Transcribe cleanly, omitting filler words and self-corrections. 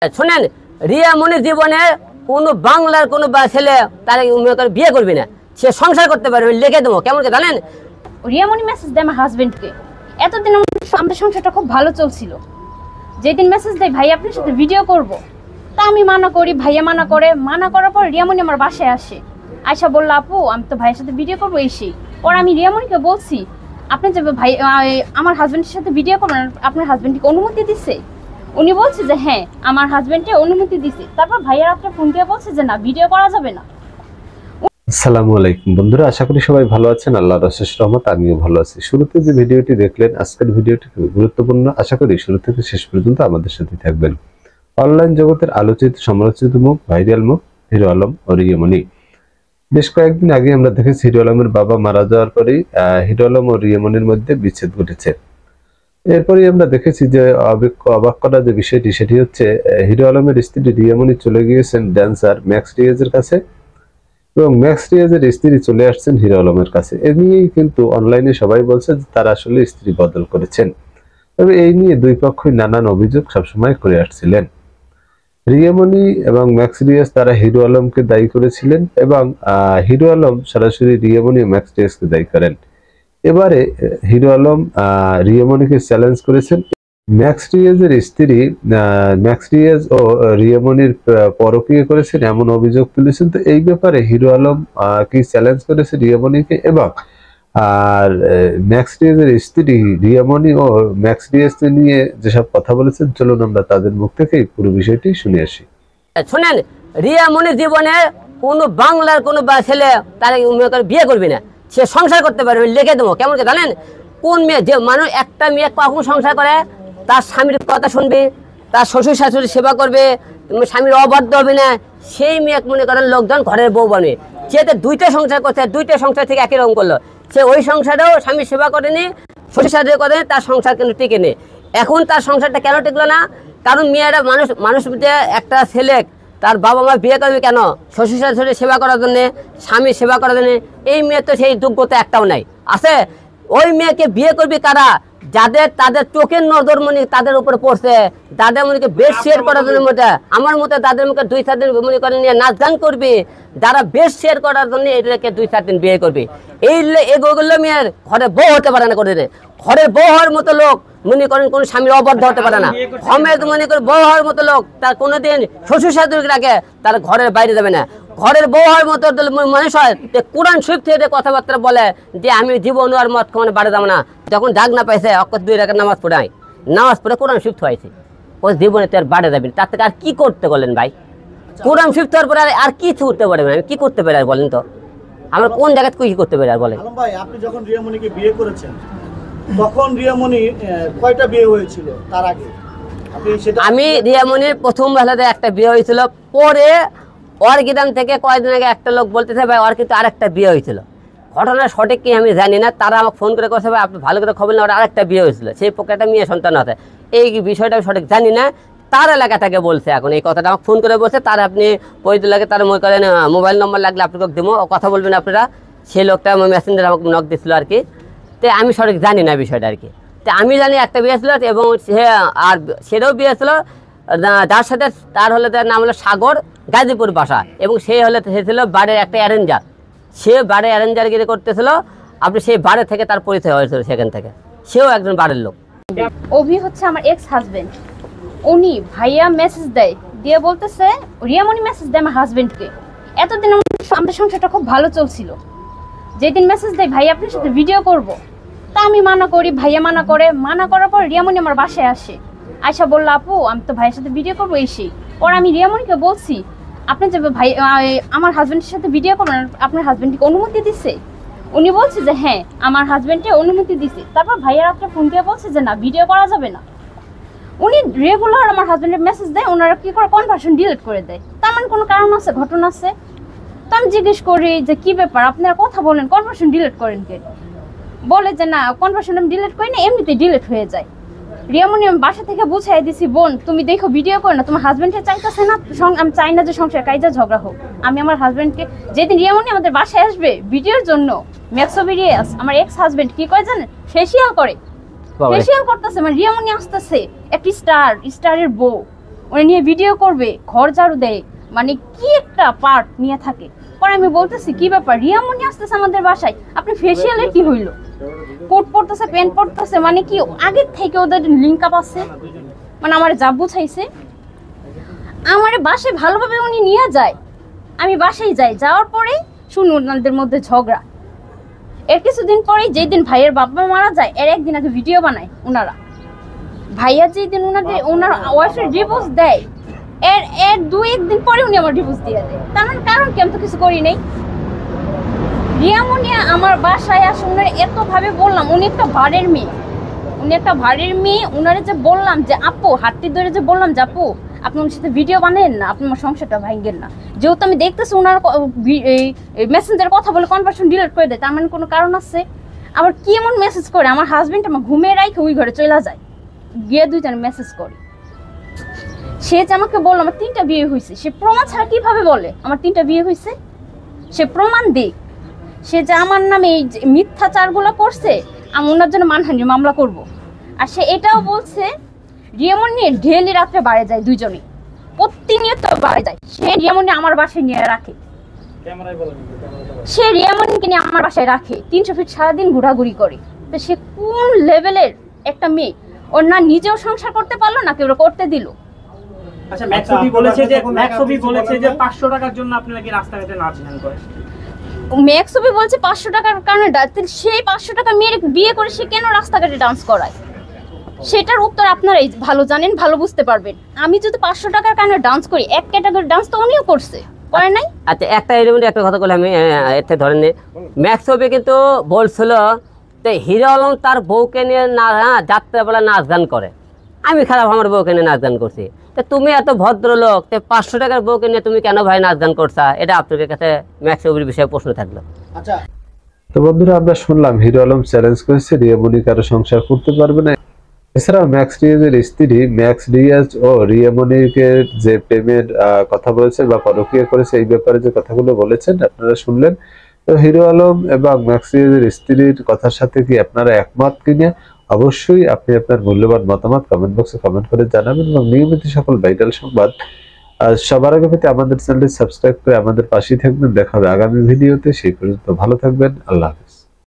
শুনেন, রিয়া মনির জীবনে কোনো বাংলার কোনো ছেলে তার বিয়ে করবি না, সে সংসার করতে পারবে, লিখে দেবো। কেমন কে জানেন? রিয়া মনি মেসেজ দেয় আমার হাজবেন্ডকে। এতদিন আমাদের সংসারটা খুব ভালো চলছিল। যেদিন মেসেজ দেয় ভাই আপনার সাথে ভিডিও করব, তা আমি মানা করি, ভাইয়া মানা করে। মানা করার পর রিয়ামণি আমার বাসায় আসে। আয়সা বলল, আপু আমি তো ভাইয়ের সাথে ভিডিও করবো এসেই। ওর আমি রিয়ামণিকে বলছি, আপনি যে ভাই আমার হাজবেন্ডের সাথে ভিডিও করবেন, আপনার হাজবেন্ডকে অনুমতি দিচ্ছে? উনি বলছে যে হ্যাঁ আমার হাজবেন্ডকে অনুমতি দিছে। তারপর ভাইয়া রাত্রে ফোন দিয়ে বলছে যে না, ভিডিও করা যাবে না। আসসালামু আলাইকুম বন্ধুরা, আশা করি সবাই ভালো আছেন। আল্লাহর অশেষ রহমত, আমিও ভালো আছি। শুরুতে যে ভিডিওটি দেখলেন, আজকের ভিডিওটি খুবই গুরুত্বপূর্ণ। আশা করি শুরু থেকে শেষ পর্যন্ত আমাদের সাথে থাকবেন। অনলাইন জগতের আলোচিত সমালোচিত মুখ, ভাইরাল মুখ হিরো আলম ও রিয়া মনি। বেশ কয়েকদিন আগে আমরা দেখেছি হিরো আলমের বাবা মারা যাওয়ার পরেই হিরো আলম ও রিয়া মনির মধ্যে বিচ্ছেদ ঘটেছে। এরপরই আমরা দেখেছি যে অবাক করা যে বিষয়টি, সেটি হচ্ছে হিরো আলমের স্ত্রী রিয়া মনি চলে গিয়েছেন ড্যান্সার ম্যাক্স রিয়াজের কাছে এবং ম্যাক্স রিয়াজের স্ত্রী চলে আসছেন হিরো আলমের কাছে। এ নিয়েই কিন্তু অনলাইনে সবাই বলছে যে তারা আসলে স্ত্রী বদল করেছেন। তবে এই নিয়ে দুই পক্ষই নানান অভিযোগ সবসময় করে আসছিলেন। রিয়া মনি এবং ম্যাক্স রিয়াজ তারা হিরো আলমকে দায়ী করেছিলেন এবং হিরো আলম সরাসরি রিয়া মনি ও ম্যাক্স রিয়াজকে দায়ী করেন। এবারে হিরো আলম রিয়া মনিকে চ্যালেঞ্জ করেছেন। ম্যাক্স রিয়াজের স্ত্রী ম্যাক্স রিয়াজ ও রিয়া মনির পরকীয়া করেছেন এমন অভিযোগ তুলেছেন। তো এই ব্যাপারে হিরো আলম কি চ্যালেঞ্জ করেছে রিয়া মনিকে এবং আর ম্যাক্স রিয়াজের স্ত্রী রিয়া মনি ও ম্যাক্স রিয়াজকে নিয়ে যেসব কথা বলেছেন, চলুন আমরা তাদের মুখ থেকেই পুরো বিষয়টি শুনে আসি। শুনেন, রিয়া মনির জীবনে কোনো বাংলার কোনো ছেলে তার বিয়ে করবি না, সে সংসার করতে পারবে, লিখে দেবো। কেমন কে জানেন? কোন মেয়ে, যে মানুষ একটা মেয়ে কখন সংসার করে, তার স্বামীর কথা শুনবে, তার শ্বশুর শাশুড়ি সেবা করবে, স্বামীর অবাধ্য হবে না, সেই মেয়ে মনে করেন লোকজন ঘরের বউ বানবে। সে তো দুইটা সংসার করছে, দুইটা সংসার থেকে একই রকম করলো। সে ওই সংসারেও স্বামীর সেবা করেনি, শ্বশুর শাশুড়ি করেনি, তার সংসার কিন্তু টিকে নেই। এখন তার সংসারটা কেন টিকলো না? কারণ মেয়েরা মানুষ একটা ছেলে তার বাবা মা বিয়ে করবে কেন? শ্বশুর শাশুড়ি সেবা করার জন্যে, স্বামীর সেবা করার জন্যে। এই মেয়ের তো সেই যোগ্যতা একটাও নাই। আছে ওই মেয়েকে বিয়ে করবি কারা? তাদের চোখের নজরমণি তাদের উপরে পড়ছে, তাদের মনে বেড শেয়ার করার জন্য মধ্যে আমার মতে তাদের মুখে 2-4 দিন মনে করে নিয়ে নাচ গান করবি। যারা বেড শেয়ার করার জন্য এটাকে 2-4 দিন বিয়ে করবি। এগুলো মেয়ের ঘরে বউ হতে পারে না। করে ঘরের বউ হওয়ার মতো লোক মনে করেন কোন স্বামীর অবাধ্য হতে পারে না। সমেত মনে করে বউ হওয়ার মতো লোক তার কোনোদিন শ্বশুর শাশুড়িকে রাখে, তার ঘরের বাইরে যাবে না। ঘরের বউ হওয়ার মতো মানুষ হয় যে কোরআন শরীফ থেকে কথাবার্তা বলে যে আমি জীবন আর মত খাওয়ানো বাড়ি যাবো না। যখন ডাক না পাইছে 2 রাকাত নামাজ পড়াই, নামাজ পড়ে কোরআন শরীফ হয়েছে, ওই জীবনে তো আর বাড়ি যাবেন। তার থেকে আর কি করতে বলেন ভাই? কোরআন শরীফ হওয়ার পরে আর কি করতে পারবেন? আমি কি করতে পারি আর বলেন তো? আমরা কোন জায়গায় কি করতে পারি আর বলেন? ভাই, আপনি যখন রিয়া মনিকে বিয়ে করেছেন তখন রিয়া মনি কয়টা বিয়ে হয়েছিল তার আগে? আমি রিয়া মনির প্রথম বেলাতে একটা বিয়ে হয়েছিল, পরে ওর গ্রাম থেকে কয়েকদিন আগে একটা লোক বলতেছে ভাই ওর কিন্তু আরেকটা বিয়ে হয়েছিল। ঘটনা সঠিক কি আমি জানি না, তারা আমাকে ফোন করে কথা ভাই আপনি ভালো করে খবর না, ওর আরেকটা বিয়ে হয়েছিল, সেই পক্ষে একটা মেয়ে সন্তান আছে। এই বিষয়টা আমি সঠিক জানি না, তার এলাকা থেকে বলছে। এখন এই কথাটা আমাকে ফোন করে বলছে, তার আপনি পরিচয় লাগে, তার মনে করেন মোবাইল নম্বর লাগলে আপনাকে দেবো, কথা বলবেন আপনারা। সেই লোকটা মেসেঞ্জার আমাকে নক দিয়েছিল আর কি। তো আমি সঠিক জানি না বিষয়টা আর কি। তো আমি জানি একটা বিয়ে ছিল এবং সে আর সেটাও বিয়ে ছিল যার সাথে, তার হলে তার নাম হলো সাগর, গাজীপুর বাসা, এবং সে ছিল বাড়ির একটা অ্যারেঞ্জার। সে বাড়ির অ্যারেঞ্জারগিরি করতেছিল, আপনি সেই বাড়ি থেকে তার পরিচয় হয়েছিল সেখান থেকে। সেও একজন বাড়ির লোক। অভি হচ্ছে আমার এক্স হাজবেন্ড। উনি ভাইয়া মেসেজ দেয়, দিয়ে বলতেছে রিয়ামণি মেসেজ দেয় আমার হাজবেন্ডকে। এতদিন আমাদের সংসারটা খুব ভালো চলছিল। যেদিন মেসেজ দেয় ভাই আপনার সাথে ভিডিও করব, তা আমি মানা করি, ভাইয়া মানা করে। মানা করার পর রিয়ামণি আমার বাসায় আসে। আয়সা বলল, আপু আমি তো ভাইয়ের সাথে ভিডিও করবো এসেই। ওর আমি রিয়ামণিকে বলছি, আপনি যে ভাই আমার হাজবেন্ডের সাথে ভিডিও করবেন, আপনার হাজবেন্ডকে অনুমতি দিচ্ছে? উনি বলছে যে হ্যাঁ আমার হাজবেন্ডকে অনুমতি দিছে। তারপর ভাইয়া রাত্রে ফোন দিয়ে বলছে যে না, ভিডিও করা যাবে না। উনি রেগুলার আমার হাজবেন্ডের মেসেজ দেয়, ওনারা কি করে কনভারসেশন ডিলিট করে দেয়। তার মানে কোনো কারণ আছে, ঘটনা আছে। তো আমি জিজ্ঞেস করি যে কি ব্যাপার, আপনারা কথা বলেন, কনভারসেশন ডিলিট করেন কে? বলে যে না কনভারসেশন আমি ডিলিট করি না, এমনিতে ডিলিট হয়ে যায়। রিয়ামণি আমি বাসা থেকে বুঝাই দিছি, বোন তুমি দেখো ভিডিও করো না, তোমার হাজবেন্ডকে চাইতেছে না, আমি চাই না যে সংসার কাইজা ঝগড়া হোক। আমি আমার হাজবেন্ডকে, যেদিন রিয়ামণি আমাদের বাসায় আসবে ভিডিওর জন্য, ম্যাক্সোভিরিয়াস আমার এক্স হাজবেন্ড কি করে জানেন? ফেসিয়াল করে, ফেসিয়াল করতেছে। মানে রিয়ামণি আসতেছে একটি স্টারের বউ, উনি নিয়ে ভিডিও করবে, ঘর ঝাড়ু দেয়, মানে কি একটা পার্ট নিয়ে থাকে। পরে আমি বলতেছি কি ব্যাপার, রিয়ামণি আসতেছে আমাদের বাসায়, আপনি ফেসিয়ালের কি হইলো? কোট পরতেছে, প্যান্ট পরতেছে, মানে কি আগের থেকে ওদের লিঙ্ক আপ আছে, মানে আমার যা বুঝাইছে। আমার বাসায় ভালোভাবে উনি নিয়ে যায়, আমি বাসায় যাই, যাওয়ার পরে শুনি ওনাদের মধ্যে ঝগড়া। এর কিছুদিন পরে যেই দিন ভাইয়ের বাবা মারা যায়, এর একদিন আগে ভিডিও বানায় ওনারা। ভাইয়া যেই দিন ওনার ওয়াইফের ডিভোর্স দেয়, এর দু একদিন পরে উনি আমার ডিভোর্স দিয়ে দেয়। তার মানে কারণ কি, আমি তো কিছু করি নাই। রিয়ামণি আমার বাসায় আসে, উনার এত ভাবে বললাম, উনি একটা ভাড়ের মেয়ে, উনারে যে বললাম যে আপু, হাতটি ধরে যে বললাম যে আপু আপনি ওনার সাথে ভিডিও বানেন না, আপনি আমার সংসারটা ভাঙেন না। যেহেতু আমি দেখতেছি ওনার মেসেঞ্জার কথা বলে কনভারসেশন ডিলিট করে দেয়, তার মানে কোনো কারণ আছে। আবার কি এমন মেসেজ করে, আমার হাজবেন্ড আমার ঘুমিয়ে রাখে ওই ঘরে চলে যায়, গিয়ে দুইজনে মেসেজ করে। সে যে আমাকে বললো আমার 3টা বিয়ে হয়েছে, সে প্রমাণ ছাড়া কিভাবে বলে আমার 3টা বিয়ে হয়েছে? সে প্রমাণ দিক। সে যে আমার নামে এই মিথ্যাচারগুলো করছে, আমি ওনার জন্য মানহানির মামলা করব। আর সে এটাও বলছে রিয়ামণি ডেইলি রাত্রে বাইরে যায়, দুইজনে প্রতিনিয়ত বাইরে যায়। সে রিয়ামণি আমার বাসায় নিয়ে রাখে, সে রিয়ামণিকে নিয়ে আমার বাসায় রাখে, 300 ফিট সারাদিন ঘোরাঘুরি করে। তো সে কোন লেভেলের একটা মেয়ে? ওর না নিজেও সংসার করতে পারলো না, কেউ করতে দিল। আচ্ছা, ম্যাক্সবি বলেছে যে 500 টাকার জন্য আপনি নাকি রাস্তাঘাটে নাচ গান করেন। ম্যাক্সবি বলছে 500 টাকার কারণে, সেই 500 টাকা মেয়ের বিয়ে করে সে কেন রাস্তাঘাটে ডান্স করায়? সেটার উত্তর আপনারাই ভালো জানেন, ভালো বুঝতে পারবেন। আমি যদি 500 টাকার কারণে ডান্স করি, এক ক্যাটাগরি ডান্স তো উনিও করছে, করে নাই? আচ্ছা, একটা কথা বলে আমি এতে ধরেন ম্যাক্সবি কিন্তু বলছিল যে হিরো আলম তার বউকে নিয়ে যাত্রাবেলা নাচ গান করে, আমি খারাপ আমার বউকে নিয়ে নাচ গান করছি। তো তুমি এত ভদ্রলোক, 500 টাকার বউকে নিয়ে তুমি কেন ভাই নাচ গান করছা? এটা আপনাদের কাছে ম্যাক্সবির বিষয়ে প্রশ্ন থাকলো। আচ্ছা, তো বন্ধুরা, আমরা শুনলাম হিরো আলম চ্যালেঞ্জ করেছে রিয়ামণি কারো সংসার করতে পারবে না। এছাড়াও ম্যাক্স রিয়াজের স্ত্রী ম্যাক্স রিয়াজ ও রিয়ামণিকে যে প্রেমের কথা বলেছে বা পরকীয়া করেছে, এই ব্যাপারে যে কথাগুলো বলেছেন আপনারা শুনলেন। তো হিরো আলম এবং ম্যাক্স রিয়াজের স্ত্রীর কথার সাথে কি আপনারা একমত কিনা, অবশ্যই আপনি আপনার মূল্যবান মতামত কমেন্ট বক্সে কমেন্ট করে জানাবেন। এবং নিয়মিত সকল ভাইরাল সংবাদ সবার আগে পেতে আমাদের চ্যানেলটি সাবস্ক্রাইব করে আমাদের পাশেই থাকবেন। দেখা হবে আগামী ভিডিওতে, সেই পর্যন্ত ভালো থাকবেন। আল্লাহ হাফেজ।